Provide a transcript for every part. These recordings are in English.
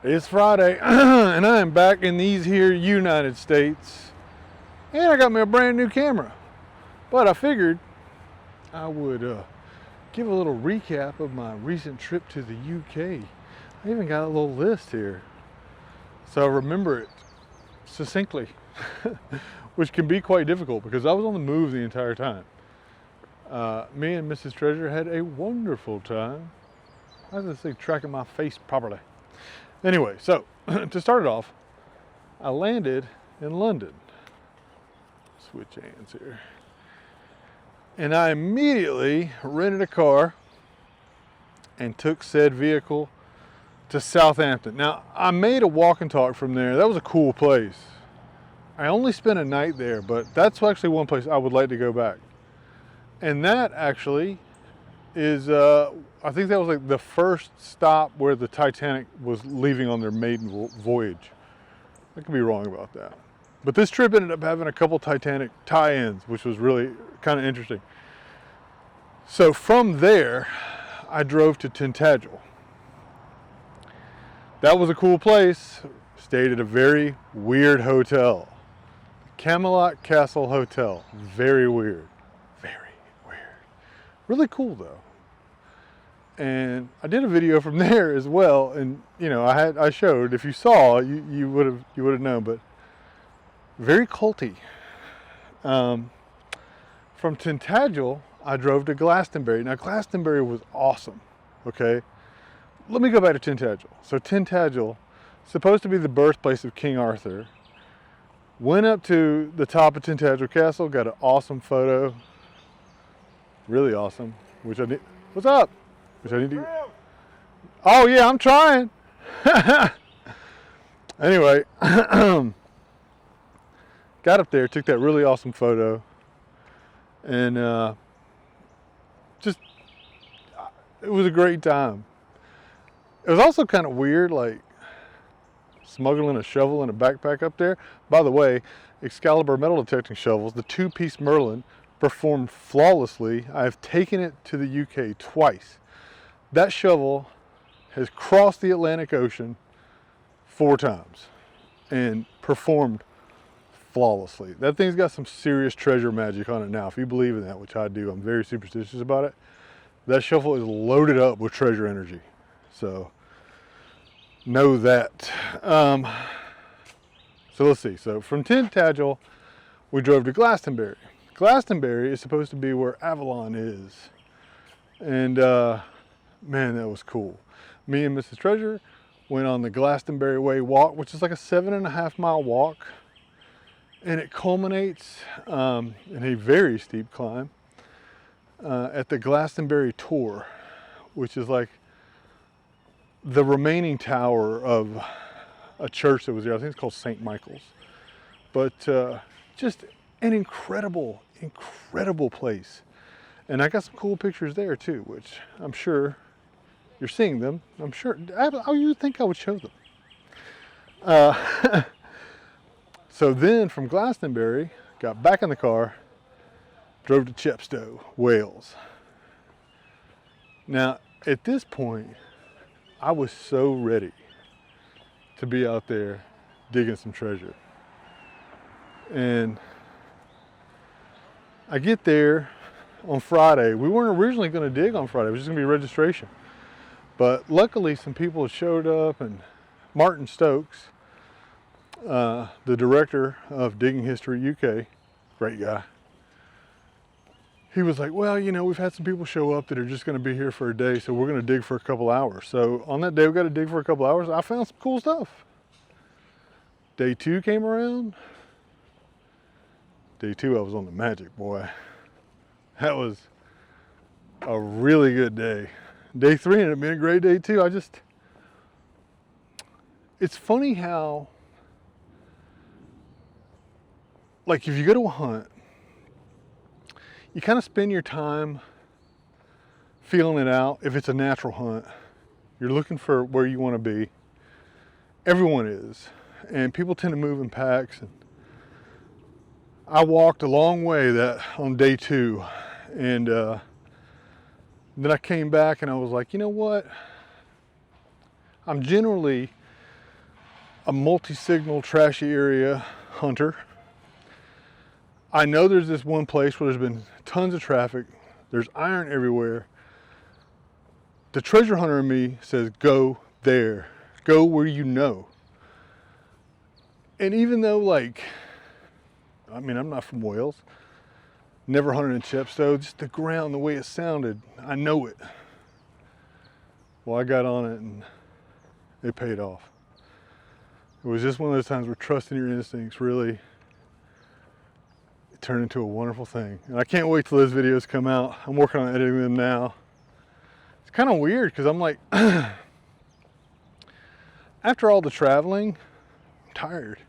It's Friday, and I am back in these here United States, and I got me a brand new camera. But I figured I would give a little recap of my recent trip to the UK. I even got a little list here, so I remember it succinctly, which can be quite difficult because I was on the move the entire time. Me and Mrs. Treasure had a wonderful time. I was just tracking my face properly. Anyway, so to start it off, I landed in London. Switch hands here. And I immediately rented a car and took said vehicle to Southampton. Now, I made a walk and talk from there. That was a cool place. I only spent a night there, but that's actually one place I would like to go back. And that actually is, I think that was like the first stop where the Titanic was leaving on their maiden voyage. I could be wrong about that. But this trip ended up having a couple Titanic tie-ins, which was really kind of interesting. So from there, I drove to Tintagel. That was a cool place. Stayed at a very weird hotel. Camelot Castle Hotel. Very weird. Really cool though. And I did a video from there as well, and you know, I showed, if you saw, you would have known, but very culty. From Tintagel, I drove to Glastonbury. Now Glastonbury was awesome. Okay, let me go back to Tintagel. So Tintagel, supposed to be the birthplace of King Arthur. Went up to the top of Tintagel Castle, got an awesome photo. Really awesome, which I need. What's up? Which I need to. Oh yeah, I'm trying. Anyway, got up there, took that really awesome photo, and just it was a great time. It was also kind of weird, like smuggling a shovel in a backpack up there. By the way, Excalibur metal detecting shovels, the two-piece Michelin, performed flawlessly. I've taken it to the UK twice. That shovel has crossed the Atlantic Ocean 4 times and performed flawlessly. That thing's got some serious treasure magic on it now. If you believe in that, which I do, I'm very superstitious about it. That shovel is loaded up with treasure energy. So know that. So let's see. So from Tintagel, we drove to Glastonbury. Glastonbury is supposed to be where Avalon is. And man, that was cool. Me and Mrs. Treasure went on the Glastonbury Way walk, which is like a 7.5 mile walk. And it culminates in a very steep climb at the Glastonbury Tor, which is like the remaining tower of a church that was there. I think it's called St. Michael's. But just an incredible place. And I got some cool pictures there too, which I'm sure you're seeing them. I'm sure, you would think I would show them. So then from Glastonbury, got back in the car, drove to Chepstow, Wales. Now, at this point, I was so ready to be out there digging some treasure. And I get there on Friday. We weren't originally going to dig on Friday. It was just going to be registration. But luckily some people had showed up, and Martin Stokes, the director of Digging History UK, great guy. He was like, well, you know, we've had some people show up that are just going to be here for a day, so we're going to dig for a couple hours. So on that day we got to dig for a couple hours. I found some cool stuff. Day 2 came around. Day 2, I was on the magic, boy. That was a really good day. Day 3 ended up being a great day too. It's funny how, like if you go to a hunt, you kind of spend your time feeling it out. If it's a natural hunt, you're looking for where you want to be. Everyone is. And people tend to move in packs. And I walked a long way on day 2, and then I came back and I was like, you know what? I'm generally a multi-signal trashy area hunter. I know there's this one place where there's been tons of traffic. There's iron everywhere. The treasure hunter in me says, go there. Go where you know. And even though, like, I mean, I'm not from Wales. Never hunted in Chepstow. Just the ground, the way it sounded, I know it. Well, I got on it and it paid off. It was just one of those times where trusting your instincts really turned into a wonderful thing. And I can't wait till those videos come out. I'm working on editing them now. It's kind of weird because I'm like, after all the traveling, I'm tired.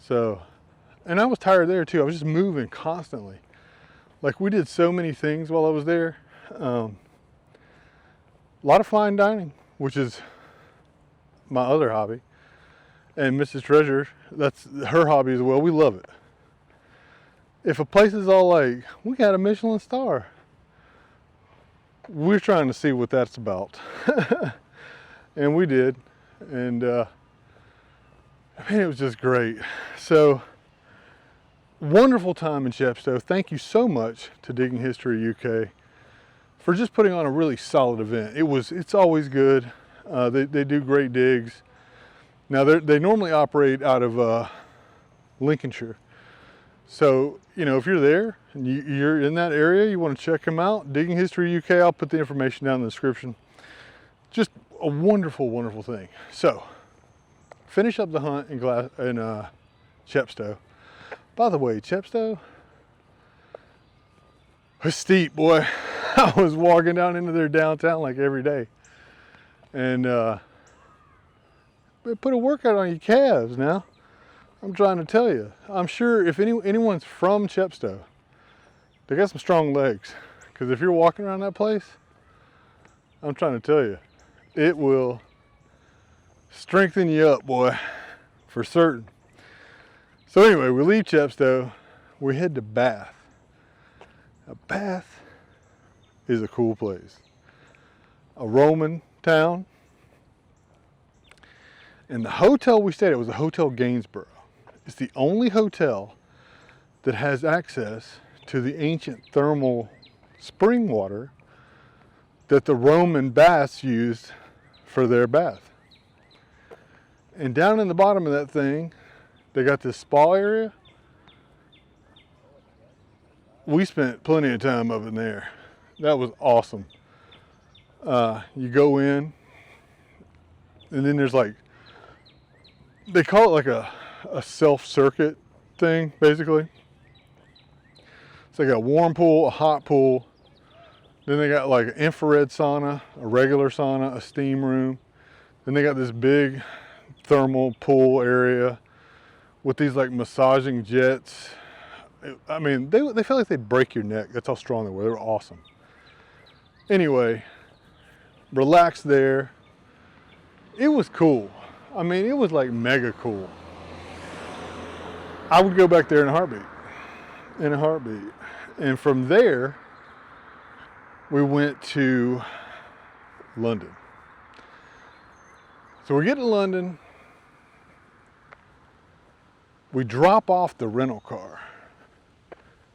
So, and I was tired there too. I was just moving constantly. Like, we did so many things while I was there. A lot of fine dining, which is my other hobby. And Mrs. Treasure, that's her hobby as well. We love it. If a place is all like, we got a Michelin star, we're trying to see what that's about. And we did. And I mean, it was just great. So, wonderful time in Chepstow. Thank you so much to Digging History UK for just putting on a really solid event. It's always good. They do great digs. Now they normally operate out of Lincolnshire. So, you know, if you're there and you're in that area, you want to check them out, Digging History UK, I'll put the information down in the description. Just a wonderful, wonderful thing. So, finish up the hunt in Chepstow. By the way, Chepstow was steep, boy. I was walking down into their downtown like every day. And they put a workout on your calves now. I'm trying to tell you. I'm sure if anyone's from Chepstow, they got some strong legs. Because if you're walking around that place, I'm trying to tell you, it will strengthen you up, boy, for certain. So anyway, we leave Chepstow, we head to Bath. Now, Bath is a cool place. A Roman town. And the hotel we stayed at was the Hotel Gainsborough. It's the only hotel that has access to the ancient thermal spring water that the Roman baths used for their bath. And down in the bottom of that thing, they got this spa area. We spent plenty of time up in there. That was awesome. You go in, and then there's like, they call it like a self-circuit thing, basically. So they got a warm pool, a hot pool. Then they got like an infrared sauna, a regular sauna, a steam room. Then they got this big thermal pool area with these like massaging jets. I mean, they felt like they'd break your neck. That's how strong they were. They were awesome. Anyway, relaxed there. It was cool. I mean, it was like mega cool. I would go back there in a heartbeat. In a heartbeat. And from there, we went to London. So we get to London. We drop off the rental car.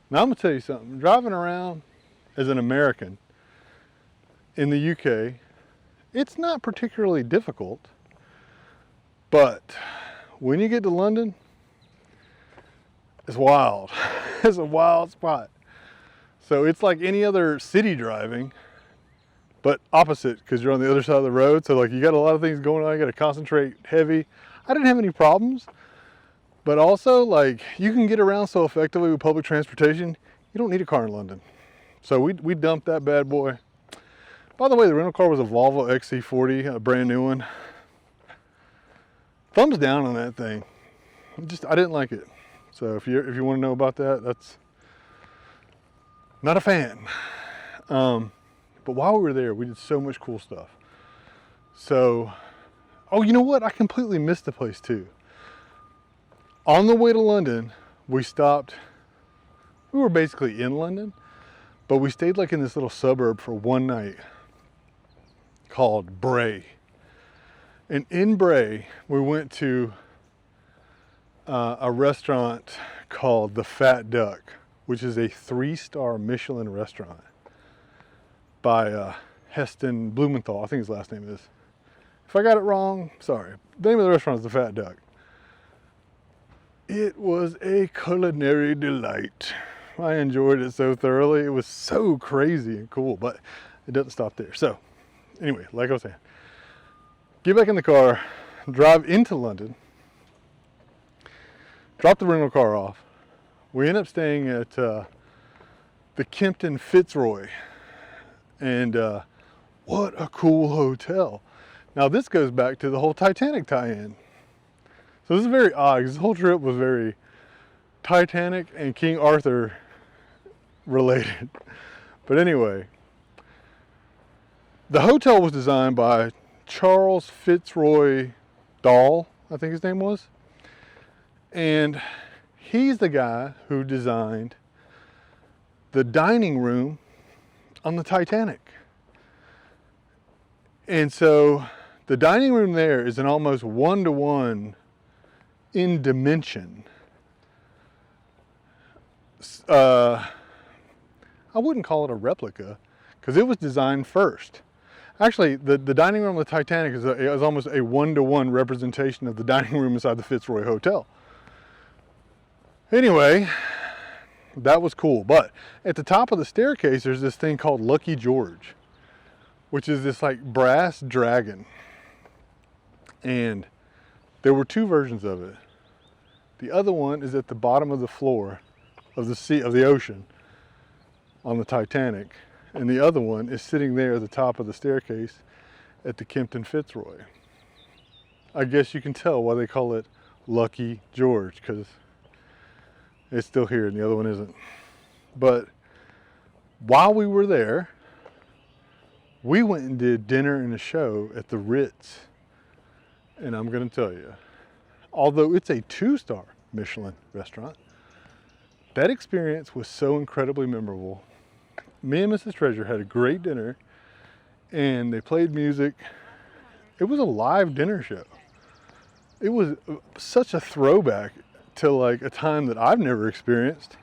Now I'm going to tell you something. Driving around as an American in the UK, it's not particularly difficult. But when you get to London, it's wild. It's a wild spot. So it's like any other city driving, but opposite, because you're on the other side of the road. So like you got a lot of things going on. You got to concentrate heavy. I didn't have any problems, but also like you can get around so effectively with public transportation. You don't need a car in London. So we dumped that bad boy. By the way, the rental car was a Volvo XC40, a brand new one. Thumbs down on that thing. I didn't like it. So if you want to know about that, that's not a fan. But while we were there, we did so much cool stuff. So, oh, you know what? I completely missed the place too. On the way to London, we stopped. We were basically in London, but we stayed like in this little suburb for one night called Bray. And in Bray, we went to a restaurant called the Fat Duck, which is a 3-star Michelin restaurant by Heston Blumenthal, I think his last name is. If I got it wrong, sorry. The name of the restaurant is the Fat Duck. It was a culinary delight. I enjoyed it so thoroughly. It was so crazy and cool, but it doesn't stop there. So anyway, like I was saying, get back in the car, drive into London, drop the rental car off. We end up staying at the Kempton Fitzroy, and what a cool hotel. Now this goes back to the whole Titanic tie-in. So this is very odd, because this whole trip was very Titanic and King Arthur related. But anyway, the hotel was designed by Charles Fitzroy Dahl, I think his name was. And he's the guy who designed the dining room on the Titanic. And so the dining room there is an almost one-to-one in dimension. I wouldn't call it a replica, because it was designed first. Actually, the dining room of the Titanic is almost a one-to-one representation of the dining room inside the Fitzroy Hotel. Anyway, that was cool. But at the top of the staircase, there's this thing called Lucky George, which is this like brass dragon. And there were 2 versions of it. The other one is at the bottom of the floor of the sea, of the ocean on the Titanic. And the other one is sitting there at the top of the staircase at the Kempton Fitzroy. I guess you can tell why they call it Lucky George, because it's still here and the other one isn't. But while we were there, we went and did dinner and a show at the Ritz. And I'm going to tell you, although it's a 2-star Michelin restaurant, that experience was so incredibly memorable. Me and Mrs. Treasure had a great dinner, and they played music. It was a live dinner show. It was such a throwback to like a time that I've never experienced.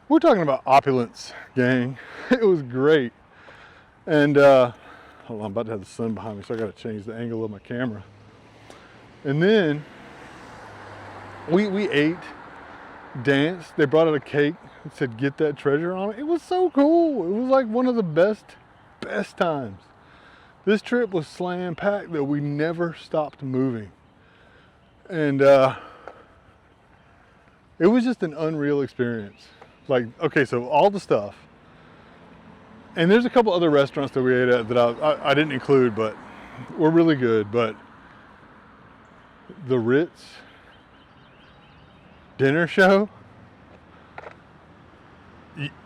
We're talking about opulence, gang. It was great. And hold on, I'm about to have the sun behind me, so I got to change the angle of my camera. And then we ate, danced. They brought out a cake and said, "Get that treasure on it." It was so cool. It was like one of the best times. This trip was slam packed that we never stopped moving. And it was just an unreal experience. Like, okay, so all the stuff. And there's a couple other restaurants that we ate at that I didn't include, but were really good. But the Ritz dinner show,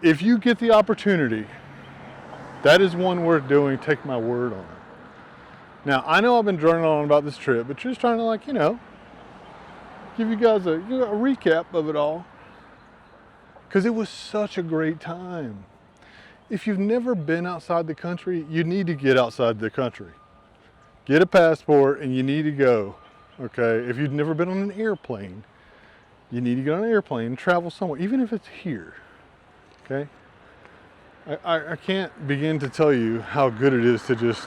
if you get the opportunity, that is one worth doing. Take my word on it. Now, I know I've been droning on about this trip, but just trying to, like, you know, give you guys a recap of it all, because it was such a great time. If you've never been outside the country, you need to get outside the country. Get a passport and you need to go, okay? If you've never been on an airplane, you need to get on an airplane and travel somewhere, even if it's here, okay? I can't begin to tell you how good it is to just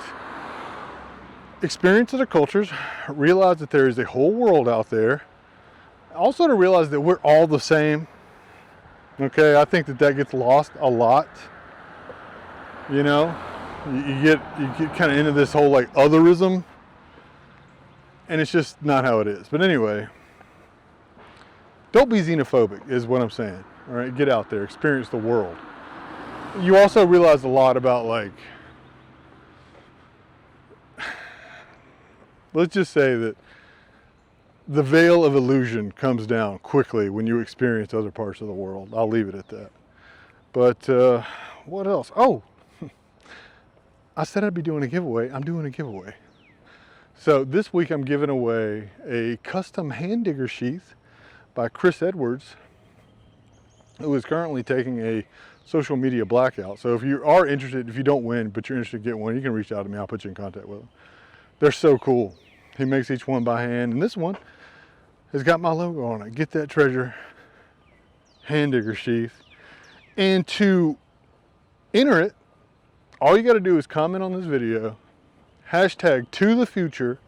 experience other cultures, realize that there is a whole world out there. Also to realize that we're all the same, okay? I think that gets lost a lot. You know, you get kind of into this whole like otherism, and it's just not how it is. But anyway, don't be xenophobic is what I'm saying. All right, get out there, experience the world. You also realize a lot about, like, let's just say that the veil of illusion comes down quickly when you experience other parts of the world. I'll leave it at that. But what else? Oh, I said I'd be doing a giveaway. I'm doing a giveaway. So this week I'm giving away a custom hand digger sheath by Chris Edwards, who is currently taking a social media blackout. So if you are interested, if you don't win, but you're interested in getting one, you can reach out to me. I'll put you in contact with them. They're so cool. He makes each one by hand, and this one has got my logo on it. Get that treasure hand digger sheath. And to enter it, all you got to do is comment on this video, hashtag to the future,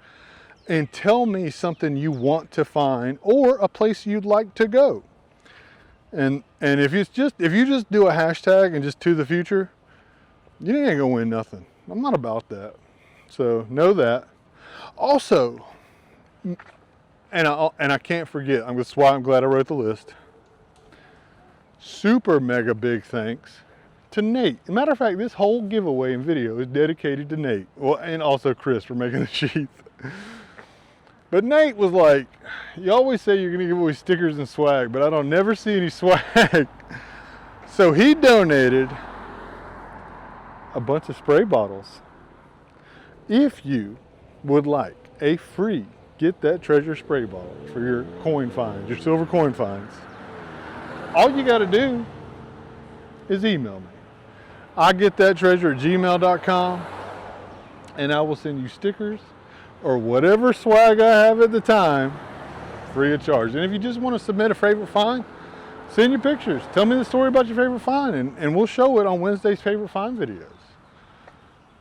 and tell me something you want to find or a place you'd like to go. And if you just do a hashtag and just to the future, you ain't gonna win nothing. I'm not about that. So know that. Also, and I can't forget, that's why I'm glad I wrote the list. Super mega big thanks to Nate. As a matter of fact, this whole giveaway and video is dedicated to Nate. Well, and also Chris for making the sheath. But Nate was like, you always say you're gonna give away stickers and swag, but I don't never see any swag. So he donated a bunch of spray bottles. If you would like a free Get That Treasure spray bottle for your coin finds, your silver coin finds, all you gotta do is email me. igetthattreasure@gmail.com, and I will send you stickers or whatever swag I have at the time, free of charge. And if you just want to submit a favorite find, send your pictures. Tell me the story about your favorite find, and we'll show it on Wednesday's favorite find videos.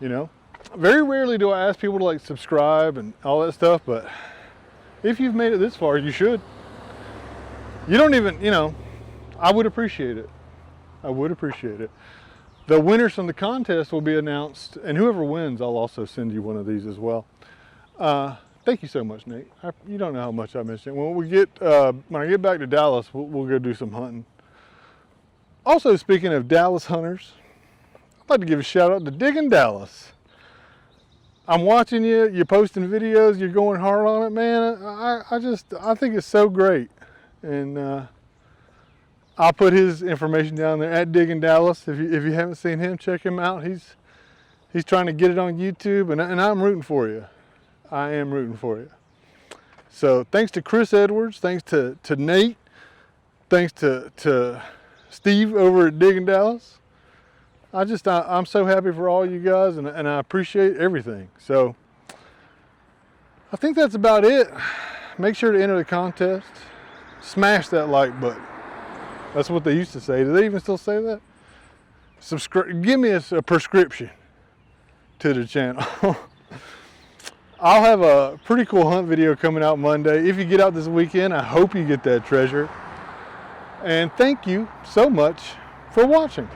You know, very rarely do I ask people to like subscribe and all that stuff, but if you've made it this far, you should. You don't even, you know, I would appreciate it. I would appreciate it. The winners from the contest will be announced, and whoever wins, I'll also send you one of these as well. Thank you so much, Nate. You don't know how much I miss you. When I get back to Dallas, we'll go do some hunting. Also, speaking of Dallas hunters, I'd like to give a shout out to Digging Dallas. I'm watching you. You're posting videos. You're going hard on it, man. I think it's so great. And I'll put his information down there at Digging Dallas. If you haven't seen him, check him out. He's trying to get it on YouTube, and I'm rooting for you. I am rooting for you. So thanks to Chris Edwards, thanks to Nate, thanks to Steve over at Digging Dallas. I'm so happy for all you guys, and I appreciate everything. So I think that's about it. Make sure to enter the contest. Smash that like button. That's what they used to say. Do they even still say that? Subscribe. Give me a prescription to the channel. I'll have a pretty cool hunt video coming out Monday. If you get out this weekend, I hope you get that treasure. And thank you so much for watching.